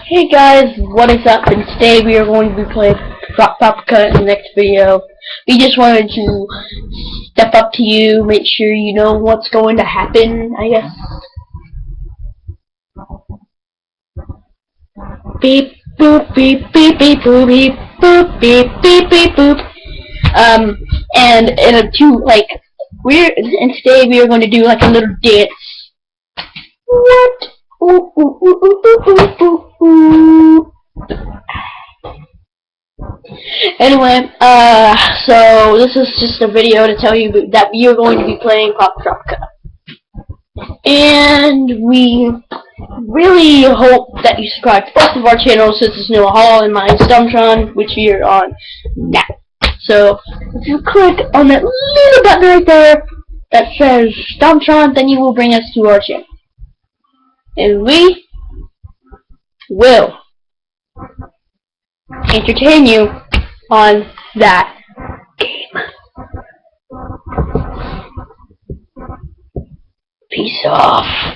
Hey guys, what is up? And today we are going to be playing Rock Paprika in the next video. We just wanted to step up to you, make sure you know what's going to happen, I guess. Beep boop beep beep beep boop beep boop beep beep beep boop. And in a today we are going to do like a little dance. What? Ooh, ooh, ooh, ooh, ooh, ooh, ooh. Anyway, so this is just a video to tell you that we are going to be playing Pop Tropica. And we really hope that you subscribe to both of our channels since it's Noah Hall and mine's Dumbtron, which we are on now. So, if you click on that little button right there that says Dumbtron, then you will bring us to our channel. And we will entertain you on that game. Peace off.